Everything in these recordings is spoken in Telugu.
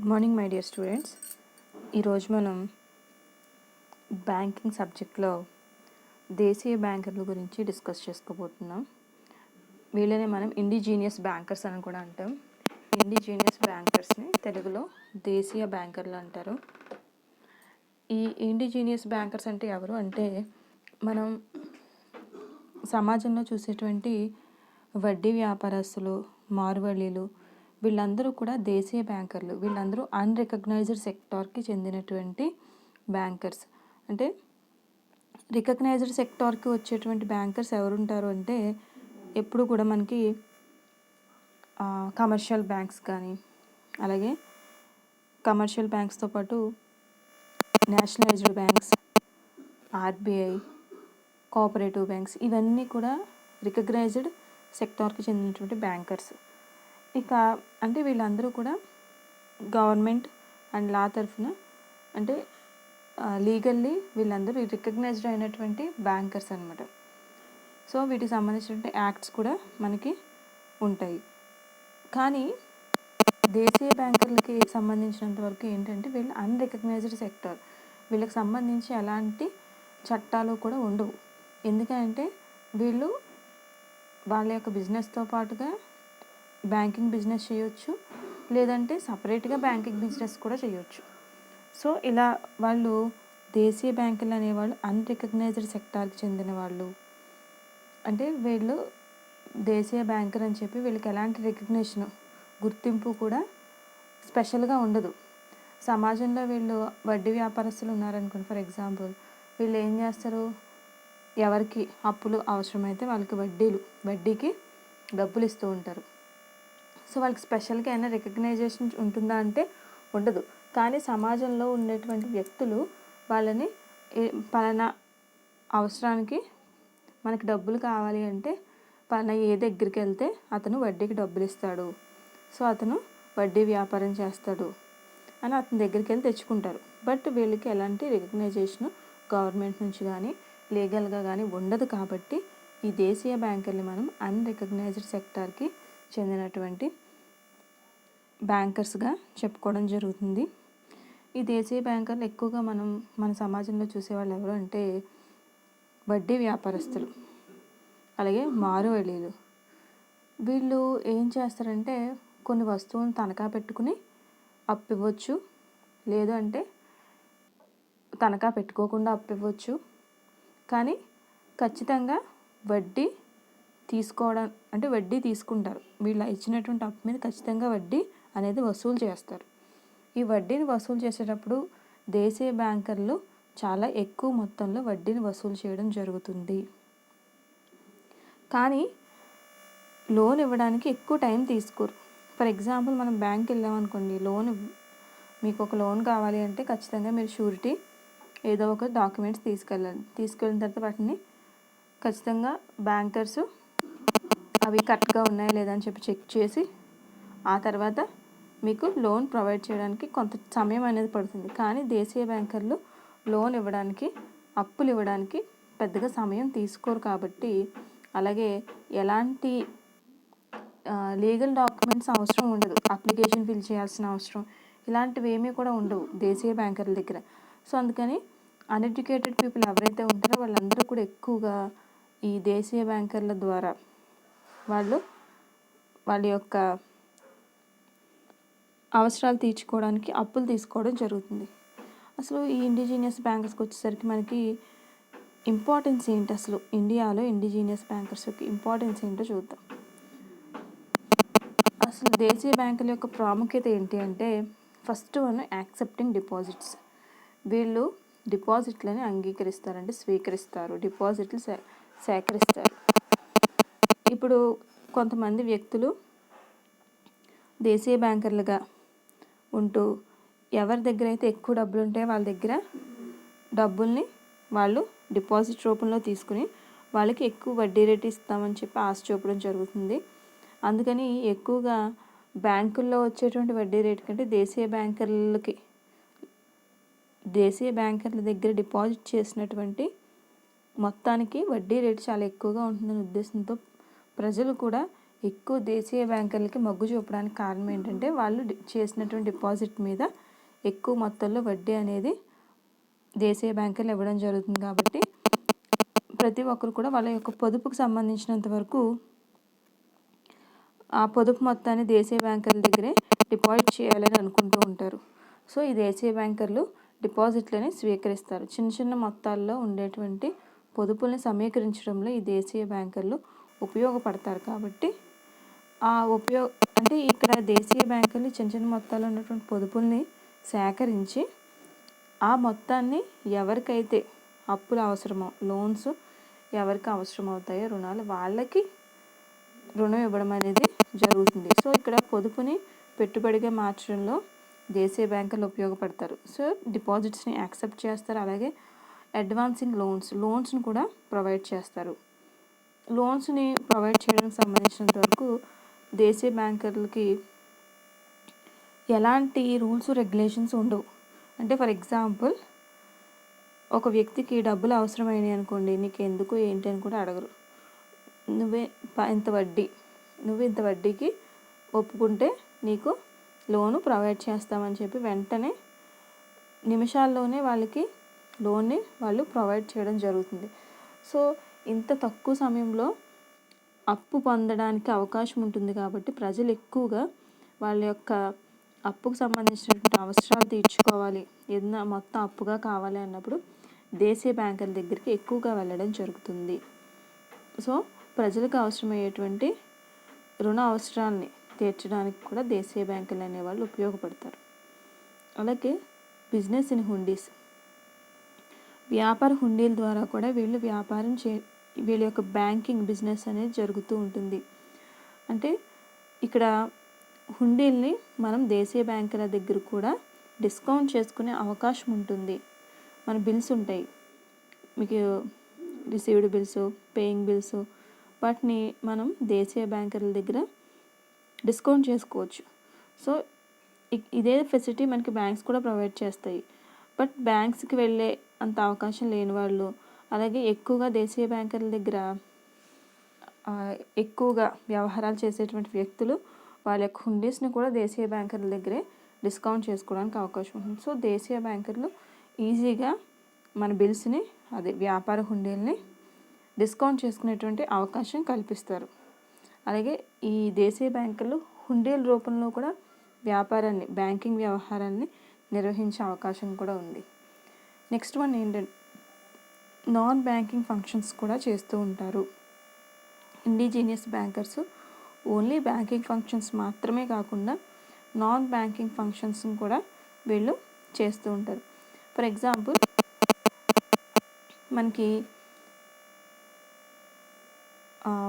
Good morning my dear students. ఈరోజు మనం బ్యాంకింగ్ సబ్జెక్ట్లో దేశీయ బ్యాంకర్ల గురించి డిస్కస్ చేసుకోబోతున్నాం. వీళ్ళనే మనం ఇండిజీనియస్ బ్యాంకర్స్ అని కూడా అంటాం. ఇండిజీనియస్ బ్యాంకర్స్ని తెలుగులో దేశీయ బ్యాంకర్లు అంటారు. ఈ ఇండిజీనియస్ బ్యాంకర్స్ అంటే ఎవరు అంటే మనం సమాజంలో చూసేటువంటి వడ్డీ వ్యాపారస్తులు, మారువళ్ళీలు, వీళ్ళందరూ కూడా దేశీయ బ్యాంకర్లు. వీళ్ళందరూ అన్రికగ్నైజ్డ్ సెక్టార్కి చెందినటువంటి బ్యాంకర్స్. అంటే రికగ్నైజ్డ్ సెక్టార్కి వచ్చేటువంటి బ్యాంకర్స్ ఎవరుంటారు అంటే ఎప్పుడు కూడా మనకి కమర్షియల్ బ్యాంక్స్ కానీ, అలాగే కమర్షియల్ బ్యాంక్స్తో పాటు nationalised banks, RBI, cooperative banks, ఇవన్నీ కూడా రికగ్నైజ్డ్ సెక్టార్కి చెందినటువంటి బ్యాంకర్స్. ఇక అంటే వీళ్ళందరూ కూడా గవర్నమెంట్ అండ్ లా తరఫున అంటే లీగల్లీ వీళ్ళందరూ రికగ్నైజ్డ్ అయినటువంటి బ్యాంకర్స్ అనమాట. సో వీటికి సంబంధించినటువంటి యాక్ట్స్ కూడా మనకి ఉంటాయి. కానీ దేశీయ బ్యాంకర్లకి సంబంధించినంత వరకు ఏంటంటే వీళ్ళు అన్రికగ్నైజ్డ్ సెక్టార్. వీళ్ళకి సంబంధించి ఎలాంటి చట్టాలు కూడా ఉండవు. ఎందుకంటే వీళ్ళు వాళ్ళ యొక్క బిజినెస్తో పాటుగా బ్యాంకింగ్ బిజినెస్ చేయొచ్చు, లేదంటే సపరేట్గా బ్యాంకింగ్ బిజినెస్ కూడా చేయొచ్చు. సో ఇలా వాళ్ళు దేశీయ బ్యాంకులు అనేవాళ్ళు అన్రికగ్నైజ్డ్ సెక్టార్కి చెందిన వాళ్ళు. అంటే వీళ్ళు దేశీయ బ్యాంకర్ అని చెప్పి వీళ్ళకి ఎలాంటి రికగ్నిషన్, గుర్తింపు కూడా స్పెషల్గా ఉండదు. సమాజంలో వీళ్ళు వడ్డీ వ్యాపారస్తులు ఉన్నారనుకోండి, ఫర్ ఎగ్జాంపుల్ వీళ్ళు ఏం చేస్తారు, ఎవరికి అప్పులు అవసరమైతే వాళ్ళకి వడ్డీకి డబ్బులు ఇస్తూ ఉంటారు. సో వాళ్ళకి స్పెషల్గా అయినా రికగ్నైజేషన్ ఉంటుందా అంటే ఉండదు. కానీ సమాజంలో ఉండేటువంటి వ్యక్తులు వాళ్ళని పలానా అవసరానికి మనకి డబ్బులు కావాలి అంటే పలానా ఏ దగ్గరికి వెళ్తే అతను వడ్డీకి డబ్బులు ఇస్తాడు, సో అతను వడ్డీ వ్యాపారం చేస్తాడు అని అతని దగ్గరికి వెళ్ళి తెచ్చుకుంటారు. బట్ వీళ్ళకి ఎలాంటి రికగ్నైజేషన్ గవర్నమెంట్ నుంచి కానీ లీగల్గా కానీ ఉండదు. కాబట్టి ఈ దేశీయ బ్యాంకర్ని మనం అన్రికగ్నైజ్డ్ సెక్టార్కి చెందినటువంటి బ్యాంకర్స్గా చెప్పుకోవడం జరుగుతుంది. ఈ దేశీయ బ్యాంకర్లు ఎక్కువగా మన సమాజంలో చూసేవాళ్ళు ఎవరు అంటే వడ్డీ వ్యాపారస్తులు, అలాగే మారువళ్ళీలు. వీళ్ళు ఏం చేస్తారంటే కొన్ని వస్తువులను తనఖా పెట్టుకుని అప్పు ఇవ్వచ్చు, లేదు అంటే తనఖా పెట్టుకోకుండా అప్పు ఇవ్వచ్చు. కానీ ఖచ్చితంగా వడ్డీ తీసుకుంటారు. వీళ్ళు ఇచ్చినటువంటి అప్పు మీద ఖచ్చితంగా వడ్డీ అనేది వసూలు చేస్తారు. ఈ వడ్డీని వసూలు చేసేటప్పుడు దేశీయ బ్యాంకర్లు చాలా ఎక్కువ మొత్తంలో వడ్డీని వసూలు చేయడం జరుగుతుంది. కానీ లోన్ ఇవ్వడానికి ఎక్కువ టైం తీసుకోరు. ఫర్ ఎగ్జాంపుల్ మనం బ్యాంక్కి వెళ్ళామనుకోండి, మీకు ఒక లోన్ కావాలి అంటే ఖచ్చితంగా మీరు షూరిటీ ఏదో ఒక డాక్యుమెంట్స్ తీసుకెళ్ళాలి. తీసుకెళ్ళిన తర్వాత వాటిని ఖచ్చితంగా బ్యాంకర్స్ అవి కరెక్ట్గా ఉన్నాయా లేదా అని చెప్పి చెక్ చేసి ఆ తర్వాత మీకు లోన్ ప్రొవైడ్ చేయడానికి కొంత సమయం అనేది పడుతుంది. కానీ దేశీయ బ్యాంకర్లు లోన్ ఇవ్వడానికి, అప్పులు ఇవ్వడానికి పెద్దగా సమయం తీసుకోరు. కాబట్టి అలాగే ఎలాంటి లీగల్ డాక్యుమెంట్స్ అవసరం ఉండదు, అప్లికేషన్ ఫిల్ చేయాల్సిన అవసరం ఇలాంటివి ఏమీ కూడా ఉండవు దేశీయ బ్యాంకర్ల దగ్గర. సో అందుకని అన్ఎడ్యుకేటెడ్ పీపుల్ ఎవరైతే ఉంటారో వాళ్ళందరూ కూడా ఎక్కువగా ఈ దేశీయ బ్యాంకర్ల ద్వారా వాళ్ళ యొక్క అవసరాలు తీర్చుకోవడానికి అప్పులు తీసుకోవడం జరుగుతుంది. అసలు ఈ ఇండిజీనియస్ బ్యాంకర్స్కి వచ్చేసరికి మనకి ఇంపార్టెన్స్ ఏంటి, అసలు ఇండియాలో ఇండిజీనియస్ బ్యాంకర్స్ యొక్క ఇంపార్టెన్స్ ఏంటో చూద్దాం. అసలు దేశీయ బ్యాంకుల యొక్క ప్రాముఖ్యత ఏంటి అంటే ఫస్ట్ వన్ యాక్సెప్టింగ్ డిపాజిట్స్. వీళ్ళు డిపాజిట్లని అంగీకరిస్తారంటే స్వీకరిస్తారు, డిపాజిట్లు సేకరిస్తారు. ఇప్పుడు కొంతమంది వ్యక్తులు దేశీయ బ్యాంకర్లుగా ఉంటూ ఎవరి దగ్గర అయితే ఎక్కువ డబ్బులు ఉంటాయో వాళ్ళ దగ్గర డబ్బుల్ని వాళ్ళు డిపాజిట్ రూపంలో తీసుకుని వాళ్ళకి ఎక్కువ వడ్డీ రేటు ఇస్తామని చెప్పి ఆశ చూపడం జరుగుతుంది. అందుకని ఎక్కువగా బ్యాంకుల్లో వచ్చేటువంటి వడ్డీ రేటు కంటే దేశీయ బ్యాంకర్ల దగ్గర డిపాజిట్ చేసినటువంటి మొత్తానికి వడ్డీ రేటు చాలా ఎక్కువగా ఉంటుందనే ఉద్దేశంతో ప్రజలు కూడా ఎక్కువ దేశీయ బ్యాంకర్లకి మొగ్గు చూపడానికి కారణం ఏంటంటే వాళ్ళు చేసినటువంటి డిపాజిట్ మీద ఎక్కువ మొత్తంలో వడ్డీ అనేది దేశీయ బ్యాంకర్లు ఇవ్వడం జరుగుతుంది. కాబట్టి ప్రతి ఒక్కరు కూడా వాళ్ళ యొక్క పొదుపుకు సంబంధించినంత వరకు ఆ పొదుపు మొత్తాన్ని దేశీయ బ్యాంకర్ల దగ్గరే డిపాజిట్ చేయాలని అనుకుంటూ ఉంటారు. సో ఈ దేశీయ బ్యాంకర్లు డిపాజిట్లని స్వీకరిస్తారు. చిన్న చిన్న మొత్తాల్లో ఉండేటువంటి పొదుపుల్ని సమీకరించడంలో ఈ దేశీయ బ్యాంకర్లు ఉపయోగపడతారు. కాబట్టి అంటే ఇక్కడ దేశీయ బ్యాంకర్లు చిన్న చిన్న మొత్తాల్లో ఉన్నటువంటి పొదుపుల్ని సేకరించి ఆ మొత్తాన్ని ఎవరికైతే అప్పులు అవసరమో, లోన్స్ ఎవరికి అవసరం అవుతాయో, రుణాలు వాళ్ళకి రుణం ఇవ్వడం అనేది జరుగుతుంది. సో ఇక్కడ పొదుపుని పెట్టుబడిగా మార్చడంలో దేశీయ బ్యాంకులు ఉపయోగపడతారు. సో డిపాజిట్స్ని యాక్సెప్ట్ చేస్తారు. అలాగే అడ్వాన్సింగ్ లోన్స్ని కూడా ప్రొవైడ్ చేస్తారు. లోన్స్ని ప్రొవైడ్ చేయడానికి సంబంధించినంత వరకు దేశీయ బ్యాంకర్లకి ఎలాంటి రూల్స్ రెగ్యులేషన్స్ ఉండవు. అంటే ఫర్ ఎగ్జాంపుల్ ఒక వ్యక్తికి డబ్బులు అవసరమైనవి అనుకోండి, నీకు ఎందుకు ఏంటి అని కూడా అడగరు. నువ్వు ఇంత వడ్డీకి ఒప్పుకుంటే నీకు లోను ప్రొవైడ్ చేస్తామని చెప్పి వెంటనే నిమిషాల్లోనే వాళ్ళకి లోన్ని వాళ్ళు ప్రొవైడ్ చేయడం జరుగుతుంది. సో ఇంత తక్కువ సమయంలో అప్పు పొందడానికి అవకాశం ఉంటుంది. కాబట్టి ప్రజలు ఎక్కువగా వాళ్ళ యొక్క అప్పుకు సంబంధించినటువంటి అవసరాలు తీర్చుకోవాలి, ఏదైనా మొత్తం అప్పుగా కావాలి అన్నప్పుడు దేశీయ బ్యాంకుల దగ్గరికి ఎక్కువగా వెళ్ళడం జరుగుతుంది. సో ప్రజలకు అవసరమయ్యేటువంటి రుణ అవసరాలని తీర్చడానికి కూడా దేశీయ బ్యాంకులు అనేవాళ్ళు ఉపయోగపడతారు. అలాగే బిజినెస్ ఇన్ హుండీస్, వ్యాపార హుండీల ద్వారా కూడా వీళ్ళ యొక్క బ్యాంకింగ్ బిజినెస్ అనేది జరుగుతూ ఉంటుంది. అంటే ఇక్కడ హుండీల్ని మనం దేశీయ బ్యాంకుల దగ్గర కూడా డిస్కౌంట్ చేసుకునే అవకాశం ఉంటుంది. మన బిల్స్ ఉంటాయి, మీకు రిసీవ్డ్ బిల్స్, పేయింగ్ బిల్స్, వాటిని మనం దేశీయ బ్యాంకర్ల దగ్గర డిస్కౌంట్ చేసుకోవచ్చు. సో ఇదే ఫెసిలిటీ మనకి బ్యాంక్స్ కూడా ప్రొవైడ్ చేస్తాయి. బట్ బ్యాంక్స్కి వెళ్ళే అంత అవకాశం లేని వాళ్ళు, అలాగే ఎక్కువగా దేశీయ బ్యాంకర్ల దగ్గర ఎక్కువగా వ్యవహారాలు చేసేటువంటి వ్యక్తులు వాళ్ళ యొక్క హుండీస్ని కూడా దేశీయ బ్యాంకర్ల దగ్గరే డిస్కౌంట్ చేసుకోవడానికి అవకాశం ఉంటుంది. సో దేశీయ బ్యాంకర్లు ఈజీగా మన బిల్స్ని, వ్యాపార హుండీల్ని డిస్కౌంట్ చేసుకునేటువంటి అవకాశం కల్పిస్తారు. అలాగే ఈ దేశీయ బ్యాంకులు హుండీల రూపంలో కూడా బ్యాంకింగ్ వ్యవహారాన్ని నిర్వహించే అవకాశం కూడా ఉంది. నెక్స్ట్ వన్ ఏంటంటే నాన్ బ్యాంకింగ్ ఫంక్షన్స్ కూడా చేస్తూ ఉంటారు. Indigenous bankers only banking functions మాత్రమే కాకుండా నాన్ బ్యాంకింగ్ ఫంక్షన్స్ని కూడా వీళ్ళు చేస్తూ ఉంటారు. ఫర్ ఎగ్జాంపుల్ మనకి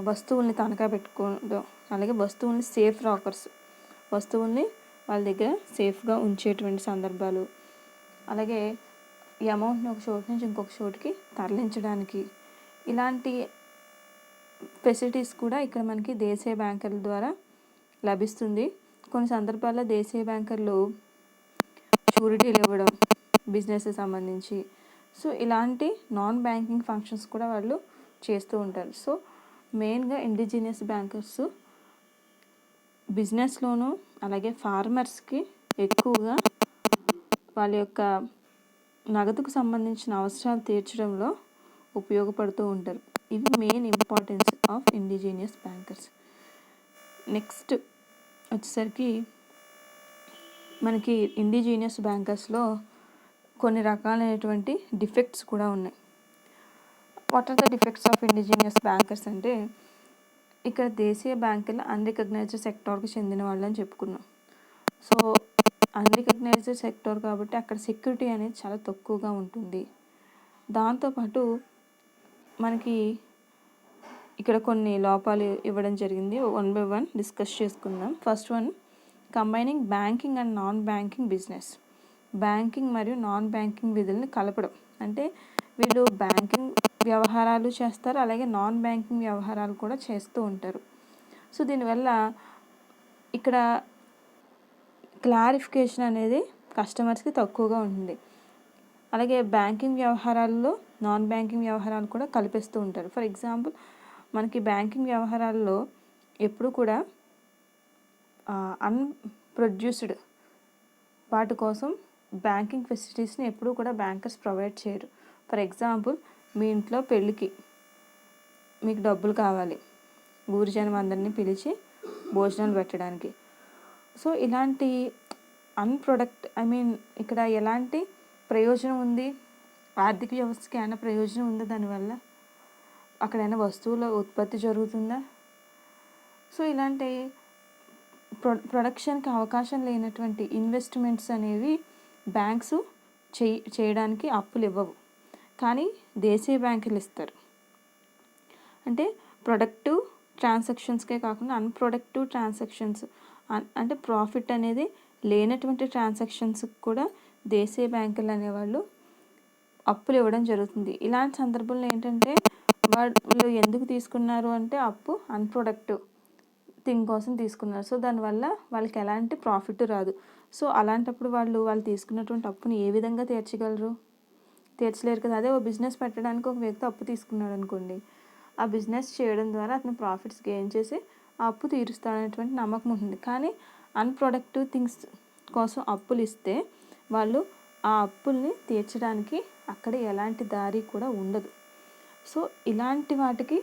వస్తువుల్ని తనఖా పెట్టుకోవడం, అలాగే వస్తువుల్ని సేఫ్ రాకర్స్, వస్తువుల్ని వాళ్ళ దగ్గర సేఫ్గా ఉంచేటువంటి సందర్భాలు, అలాగే ఈ అమౌంట్ని ఒక చోటు నుంచి ఇంకొక చోటుకి తరలించడానికి, ఇలాంటి ఫెసిలిటీస్ కూడా ఇక్కడ మనకి దేశీయ బ్యాంకర్ల ద్వారా లభిస్తుంది. కొన్ని సందర్భాల్లో దేశీయ బ్యాంకర్లు షూరిటీలు ఇవ్వడం బిజినెస్కి సంబంధించి, సో ఇలాంటి నాన్ బ్యాంకింగ్ ఫంక్షన్స్ కూడా వాళ్ళు చేస్తూ ఉంటారు. సో మెయిన్గా ఇండిజీనియస్ బ్యాంకర్స్ బిజినెస్లోను, అలాగే ఫార్మర్స్కి ఎక్కువగా వాళ్ళ యొక్క నగదుకు సంబంధించిన అవసరాలు తీర్చడంలో ఉపయోగపడుతూ ఉంటారు. ఇవి main importance of indigenous bankers. Next వచ్చేసరికి మనకి ఇండిజీనియస్ బ్యాంకర్స్లో కొన్ని రకాలైనటువంటి డిఫెక్ట్స్ కూడా ఉన్నాయి. What are the defects of indigenous bankers అంటే, ఇక్కడ దేశీయ బ్యాంకులు అన్రికగ్నైజ్డ్ సెక్టార్కి చెందిన వాళ్ళని చెప్పుకున్నాం. సో అన్రికగ్నైజ్డ్ సెక్టార్ కాబట్టి అక్కడ సెక్యూరిటీ అనేది చాలా తక్కువగా ఉంటుంది. దాంతోపాటు మనకి ఇక్కడ కొన్ని లోపాలు ఇవ్వడం జరిగింది. 1 by 1 డిస్కస్ చేసుకుందాం. First one, combining banking and non banking business. Banking మరియు నాన్ బ్యాంకింగ్ విధుల్ని కలపడం. అంటే వీళ్ళు బ్యాంకింగ్ వ్యవహారాలు చేస్తారు, అలాగే నాన్ బ్యాంకింగ్ వ్యవహారాలు కూడా చేస్తూ ఉంటారు. సో దీనివల్ల ఇక్కడ క్లారిఫికేషన్ అనేది కస్టమర్స్కి తక్కువగా ఉంటుంది. అలాగే బ్యాంకింగ్ వ్యవహారాల్లో నాన్ బ్యాంకింగ్ వ్యవహారాలు కూడా కల్పిస్తూ ఉంటారు. ఫర్ ఎగ్జాంపుల్ మనకి బ్యాంకింగ్ వ్యవహారాల్లో ఎప్పుడు కూడా అన్‌ప్రొడ్యూస్డ్ వాటి కోసం బ్యాంకింగ్ ఫెసిలిటీస్ని ఎప్పుడూ కూడా బ్యాంకర్స్ ప్రొవైడ్ చేయరు. ఫర్ ఎగ్జాంపుల్, మీ ఇంట్లో పెళ్ళికి మీకు డబ్బులు కావాలి, ఊరి జనం అందరినీ పిలిచి భోజనాలు పెట్టడానికి. సో ఇలాంటి ఇక్కడ ఎలాంటి ప్రయోజనం ఉంది, ఆర్థిక వ్యవస్థకి ఏమైనా ప్రయోజనం ఉందా దానివల్ల? అక్కడ ఏమైనా వస్తువుల ఉత్పత్తి జరుగుతుందా? సో ఇలాంటి ప్రొడక్షన్కి అవకాశం లేనటువంటి ఇన్వెస్ట్మెంట్స్ అనేవి బ్యాంక్స్ చేయడానికి అప్పులు ఇవ్వవు, కానీ దేశీయ బ్యాంకులు ఇస్తారు. అంటే ప్రొడక్టివ్ ట్రాన్సాక్షన్స్కే కాకుండా అన్ప్రొడక్టివ్ ట్రాన్సాక్షన్స్, అంటే ప్రాఫిట్ అనేది లేనటువంటి ట్రాన్సాక్షన్స్కి కూడా దేశీయ బ్యాంకులు అనేవాళ్ళు అప్పులు ఇవ్వడం జరుగుతుంది. ఇలాంటి సందర్భంలో ఏంటంటే వాళ్ళు ఎందుకు తీసుకున్నారు అంటే అప్పు అన్ప్రొడక్టివ్ థింగ్ కోసం తీసుకున్నారు. సో దానివల్ల వాళ్ళకి ఎలాంటి ప్రాఫిట్ రాదు. సో అలాంటప్పుడు వాళ్ళు తీసుకున్నటువంటి అప్పుని ఏ విధంగా తీర్చలేరు కదా. అదే ఓ బిజినెస్ పెట్టడానికి ఒక వ్యక్తి అప్పు తీసుకున్నాడు అనుకోండి, ఆ బిజినెస్ చేయడం ద్వారా అతను ప్రాఫిట్స్ గెయిన్ చేసి ఆ అప్పు తీరుస్తాడనేటువంటి నమ్మకం ఉంటుంది. కానీ అన్ప్రొడక్టివ్ థింగ్స్ కోసం అప్పులు ఇస్తే వాళ్ళు ఆ అప్పుల్ని తీర్చడానికి అక్కడ ఎలాంటి దారి కూడా ఉండదు. సో ఇలాంటి వాటికి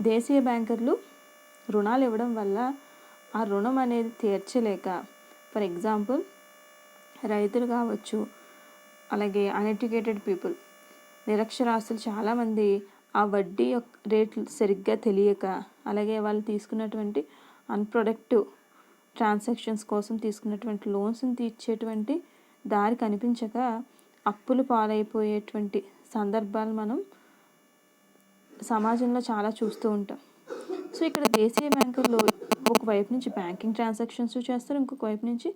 దేశీయ బ్యాంకర్లు రుణాలు ఇవ్వడం వల్ల ఆ రుణం అనేది తీర్చలేక, ఫర్ ఎగ్జాంపుల్ రైతులు కావచ్చు, అలాగే అన్ఎడ్యుకేటెడ్ పీపుల్, నిరక్షరాస్యులు చాలామంది ఆ వడ్డీ రేట్లు సరిగ్గా తెలియక, అలాగే వాళ్ళు తీసుకున్నటువంటి అన్ప్రొడక్టివ్ ట్రాన్సాక్షన్స్ కోసం తీసుకున్నటువంటి లోన్స్ని తీర్చేటువంటి దారి కనిపించక అప్పులు పాలైపోయేటువంటి సందర్భాలు మనం సమాజంలో చాలా చూస్తూ ఉంటాం. సో ఇక్కడ దేశీయ బ్యాంకుల్లో ఒకవైపు నుంచి బ్యాంకింగ్ ట్రాన్సాక్షన్స్ చేస్తారు, ఇంకొక వైపు నుంచి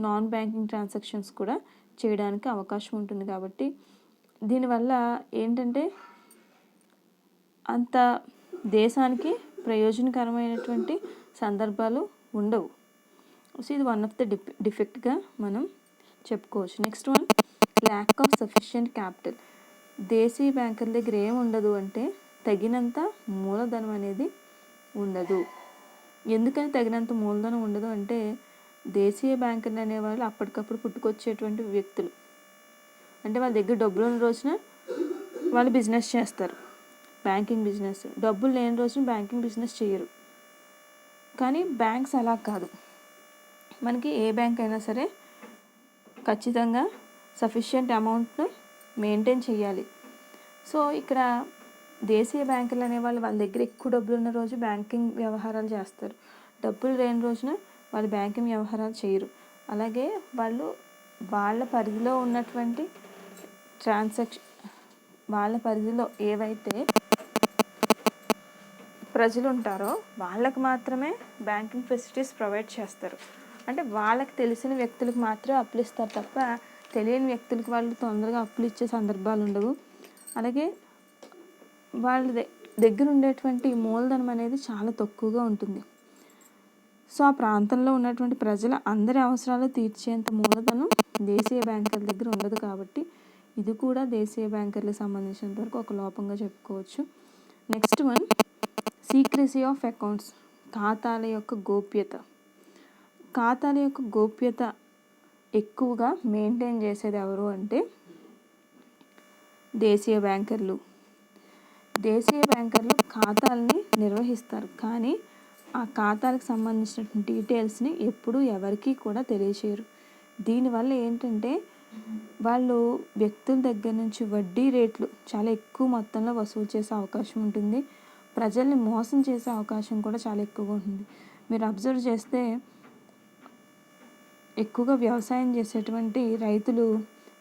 నాన్ బ్యాంకింగ్ ట్రాన్సాక్షన్స్ కూడా చేయడానికి అవకాశం ఉంటుంది. కాబట్టి దీనివల్ల ఏంటంటే అంత దేశానికి ప్రయోజనకరమైనటువంటి సందర్భాలు ఉండవు. సో ఇది వన్ ఆఫ్ ద డిఫెక్ట్గా మనం చెప్పుకోవచ్చు. Next one, lack of sufficient capital. దేశీయ బ్యాంకుల దగ్గర ఏముండదు అంటే తగినంత మూలధనం అనేది ఉండదు. ఎందుకని తగినంత మూలధనం ఉండదు అంటే దేశీయ బ్యాంకులు అనేవాళ్ళు అప్పటికప్పుడు పుట్టుకొచ్చేటువంటి వ్యక్తులు. అంటే వాళ్ళ దగ్గర డబ్బులు ఉన్న రోజున వాళ్ళు బిజినెస్ చేస్తారు, బ్యాంకింగ్ బిజినెస్. డబ్బులు లేని రోజున బ్యాంకింగ్ బిజినెస్ చేయరు. కానీ బ్యాంక్స్ అలా కాదు. మనకి ఏ బ్యాంక్ అయినా సరే ఖచ్చితంగా సఫిషియెంట్ అమౌంట్ను మెయింటైన్ చేయాలి. సో ఇక్కడ దేశీయ బ్యాంకులు అనేవాళ్ళు వాళ్ళ దగ్గర ఎక్కువ డబ్బులు ఉన్న రోజు బ్యాంకింగ్ వ్యవహారాలు చేస్తారు, డబ్బులు లేని రోజున వాళ్ళు బ్యాంకింగ్ వ్యవహారాలు చేయరు. అలాగే వాళ్ళు వాళ్ళ పరిధిలో ఉన్నటువంటి వాళ్ళ పరిధిలో ఏవైతే ప్రజలు ఉంటారో వాళ్ళకు మాత్రమే బ్యాంకింగ్ ఫెసిలిటీస్ ప్రొవైడ్ చేస్తారు. అంటే వాళ్ళకి తెలిసిన వ్యక్తులకు మాత్రమే అప్పులు ఇస్తారు తప్ప తెలియని వ్యక్తులకు వాళ్ళు తొందరగా అప్పులు ఇచ్చే సందర్భాలు ఉండవు. అలాగే వాళ్ళ దగ్గర ఉండేటువంటి మూలధనం అనేది చాలా తక్కువగా ఉంటుంది. సో ఆ ప్రాంతంలో ఉన్నటువంటి ప్రజల అందరి అవసరాలు తీర్చేంత మూలధనం దేశీయ బ్యాంకర్ల దగ్గర ఉండదు. కాబట్టి ఇది కూడా దేశీయ బ్యాంకర్లకు సంబంధించినంత వరకు ఒక లోపంగా చెప్పుకోవచ్చు. Next one, secrecy of accounts. ఖాతాల యొక్క గోప్యత. ఖాతాల యొక్క గోప్యత ఎక్కువగా మెయింటైన్ చేసేది ఎవరు అంటే దేశీయ బ్యాంకర్లు. దేశీయ బ్యాంకర్లు ఖాతాలని నిర్వహిస్తారు, కానీ ఆ ఖాతాలకు సంబంధించిన డీటెయిల్స్ని ఎప్పుడూ ఎవరికీ కూడా తెలియచేయరు. దీనివల్ల ఏంటంటే వాళ్ళు వ్యక్తుల దగ్గర నుంచి వడ్డీ రేట్లు చాలా ఎక్కువ మొత్తంలో వసూలు చేసే అవకాశం ఉంటుంది. ప్రజల్ని మోసం చేసే అవకాశం కూడా చాలా ఎక్కువగా ఉంటుంది. మీరు అబ్జర్వ్ చేస్తే ఎక్కువగా వ్యవసాయం చేసేటువంటి రైతులు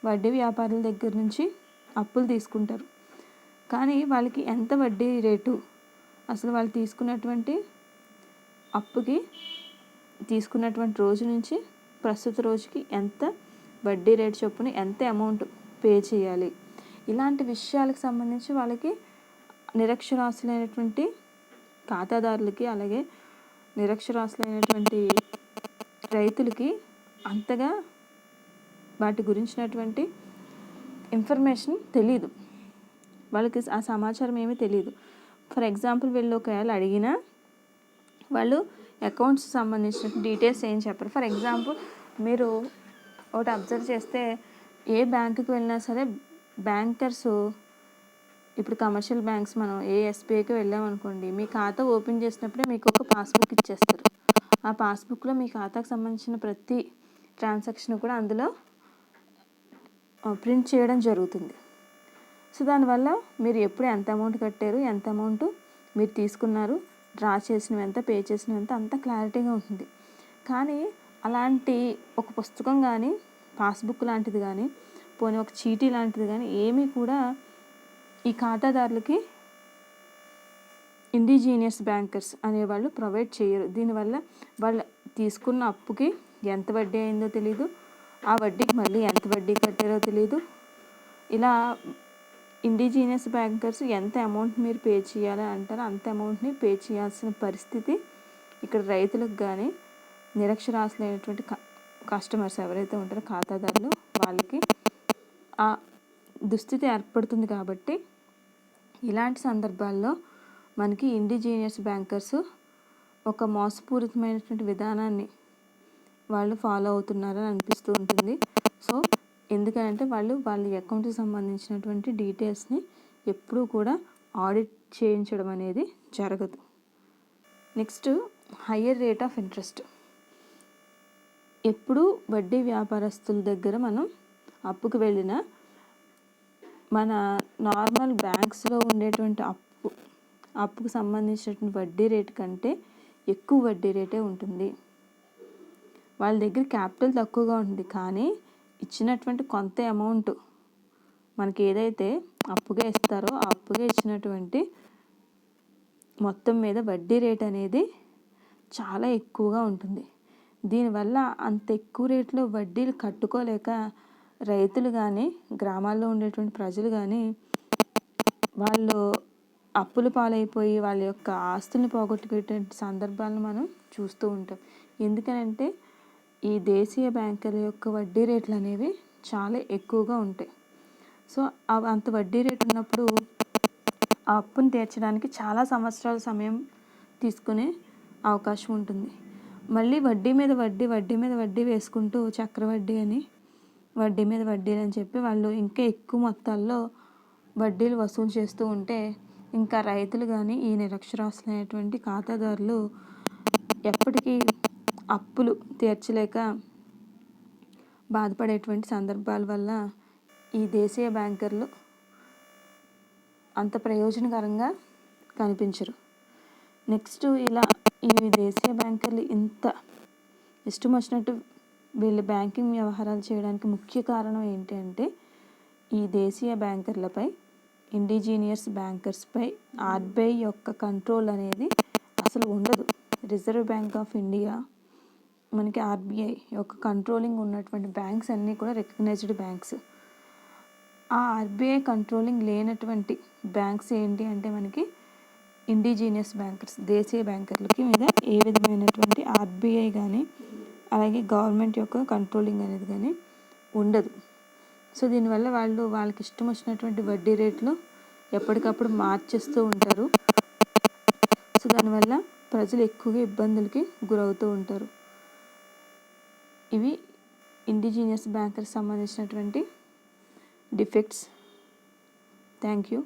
వడ్డీ వ్యాపారుల దగ్గర నుంచి అప్పులు తీసుకుంటారు, కానీ వాళ్ళకి ఎంత వడ్డీ రేటు, అసలు వాళ్ళు తీసుకున్నటువంటి అప్పుకి తీసుకున్నటువంటి రోజు నుంచి ప్రస్తుత రోజుకి ఎంత వడ్డీ రేటు చొప్పున ఎంత అమౌంట్ పే చేయాలి, ఇలాంటి విషయాలకు సంబంధించి వాళ్ళకి నిరక్షరాస్యులైనటువంటి ఖాతాదారులకి, అలాగే నిరక్షరాస్యులైనటువంటి రైతులకి అంతగా వాటి గురించినటువంటి ఇన్ఫర్మేషన్ తెలీదు. వాళ్ళకి ఆ సమాచారం ఏమీ తెలియదు. ఫర్ ఎగ్జాంపుల్ వీళ్ళు ఒకవేళ అడిగినా వాళ్ళు అకౌంట్స్ సంబంధించిన డీటెయిల్స్ ఏం చెప్పరు. ఫర్ ఎగ్జాంపుల్ మీరు ఒకటి అబ్జర్వ్ చేస్తే ఏ బ్యాంకుకి వెళ్ళినా సరే బ్యాంకర్స్, ఇప్పుడు కమర్షియల్ బ్యాంక్స్ మనం ఏ ఎస్బీఐకి వెళ్ళామనుకోండి, మీ ఖాతా ఓపెన్ చేసినప్పుడే మీకు ఒక పాస్బుక్ ఇచ్చేస్తారు. ఆ పాస్బుక్లో మీ ఖాతాకు సంబంధించిన ప్రతి ట్రాన్సాక్షన్ కూడా అందులో ప్రింట్ చేయడం జరుగుతుంది. సో దానివల్ల మీరు ఎప్పుడు ఎంత అమౌంట్ కట్టారు, ఎంత అమౌంట్ మీరు తీసుకున్నారు, డ్రా చేసినవి ఎంత, పే చేసినవి ఎంత, అంత క్లారిటీగా ఉంటుంది. కానీ అలాంటి ఒక పుస్తకం కానీ, పాస్బుక్ లాంటిది కానీ, పోనీ ఒక చీటీ లాంటిది కానీ ఏమీ కూడా ఈ ఖాతాదారులకి ఇండిజీనియస్ బ్యాంకర్స్ అనేవాళ్ళు ప్రొవైడ్ చేయరు. దీనివల్ల వాళ్ళు తీసుకున్న అప్పుకి ఎంత వడ్డీ అయిందో తెలీదు, ఆ వడ్డీకి మళ్ళీ ఎంత వడ్డీ కట్టారో తెలీదు. ఇలా ఇండిజీనియస్ బ్యాంకర్స్ ఎంత అమౌంట్ మీరు పే చేయాలని అంటారో అంత అమౌంట్ని పే చేయాల్సిన పరిస్థితి ఇక్కడ రైతులకు కానీ, నిరక్షరాస్యులైనటువంటి కస్టమర్స్ ఎవరైతే ఉంటారో ఖాతాదారులు, వాళ్ళకి ఆ దుస్థితి ఏర్పడుతుంది. కాబట్టి ఇలాంటి సందర్భాల్లో మనకి ఇండిజీనియస్ బ్యాంకర్స్ ఒక మోసపూరితమైనటువంటి విధానాన్ని వాళ్ళు ఫాలో అవుతున్నారని అనిపిస్తూ ఉంటుంది. సో ఎందుకంటే వాళ్ళు వాళ్ళ అకౌంట్కి సంబంధించినటువంటి డీటెయిల్స్ని ఎప్పుడూ కూడా ఆడిట్ చేయించడం అనేది జరగదు. Next, higher rate of interest. ఎప్పుడు వడ్డీ వ్యాపారస్తుల దగ్గర మనం అప్పుకు వెళ్ళిన మన నార్మల్ బ్యాంక్స్లో ఉండేటువంటి అప్పుకు సంబంధించినటువంటి వడ్డీ రేటు కంటే ఎక్కువ వడ్డీ రేటే ఉంటుంది. వాళ్ళ దగ్గర క్యాపిటల్ తక్కువగా ఉంటుంది, కానీ ఇచ్చినటువంటి కొంత అమౌంట్ మనకి ఏదైతే అప్పుగా ఇస్తారో ఆ అప్పుగా ఇచ్చినటువంటి మొత్తం మీద వడ్డీ రేట్ అనేది చాలా ఎక్కువగా ఉంటుంది. దీనివల్ల అంత ఎక్కువ రేట్లో వడ్డీలు కట్టుకోలేక రైతులు కానీ, గ్రామాల్లో ఉండేటువంటి ప్రజలు కానీ వాళ్ళు అప్పుల పాలైపోయి వాళ్ళ యొక్క ఆస్తుల్ని పోగొట్టుకునేటువంటి సందర్భాలను మనం చూస్తూ ఉంటాం. ఎందుకనంటే ఈ దేశీయ బ్యాంకుల యొక్క వడ్డీ రేట్లు అనేవి చాలా ఎక్కువగా ఉంటాయి. సో అంత వడ్డీ రేటు ఉన్నప్పుడు ఆ అప్పును తీర్చడానికి చాలా సంవత్సరాల సమయం తీసుకునే అవకాశం ఉంటుంది. మళ్ళీ వడ్డీ మీద వడ్డీ, వడ్డీ మీద వడ్డీ వేసుకుంటూ చక్రవడ్డీ అని, వడ్డీ మీద వడ్డీలు అని చెప్పి వాళ్ళు ఇంకా ఎక్కువ మొత్తాల్లో వడ్డీలు వసూలు చేస్తూ ఉంటే ఇంకా రైతులు కానీ, ఈ నిరక్షరాస్యులైనటువంటి ఖాతాదారులు ఎప్పటికీ అప్పులు తీర్చలేక బాధపడేటువంటి సందర్భాల వల్ల ఈ దేశీయ బ్యాంకర్లు అంత ప్రయోజనకరంగా కనిపించరు. నెక్స్ట్, ఇలా ఈ దేశీయ బ్యాంకర్లు ఇంత ఇష్టం వచ్చినట్టు వీళ్ళు బ్యాంకింగ్ వ్యవహారాలు చేయడానికి ముఖ్య కారణం ఏంటి అంటే ఈ దేశీయ బ్యాంకర్లపై, ఇండిజీనియస్ బ్యాంకర్స్పై ఆర్బీఐ యొక్క కంట్రోల్ అనేది అసలు ఉండదు. రిజర్వ్ బ్యాంక్ ఆఫ్ ఇండియా మనకి ఆర్బీఐ యొక్క కంట్రోలింగ్ ఉన్నటువంటి బ్యాంక్స్ అన్నీ కూడా రికగ్నైజ్డ్ బ్యాంక్స్. ఆ ఆర్బీఐ కంట్రోలింగ్ లేనటువంటి బ్యాంక్స్ ఏంటి అంటే మనకి ఇండిజీనియస్ బ్యాంకర్స్, దేశీయ బ్యాంకర్లకి మీద ఏ విధమైనటువంటి ఆర్బీఐ కానీ అలాగే గవర్నమెంట్ యొక్క కంట్రోలింగ్ అనేది కానీ ఉండదు. సో దీనివల్ల వాళ్ళకి ఇష్టం వచ్చినటువంటి వడ్డీ రేట్లు ఎప్పటికప్పుడు మార్చేస్తూ ఉంటారు. సో దానివల్ల ప్రజలు ఎక్కువగా ఇబ్బందులకి గురవుతూ ఉంటారు. ఇవి ఇండిజీనియస్ బ్యాంకర్స్ సంబంధించినటువంటి డిఫెక్ట్స్. Thank you.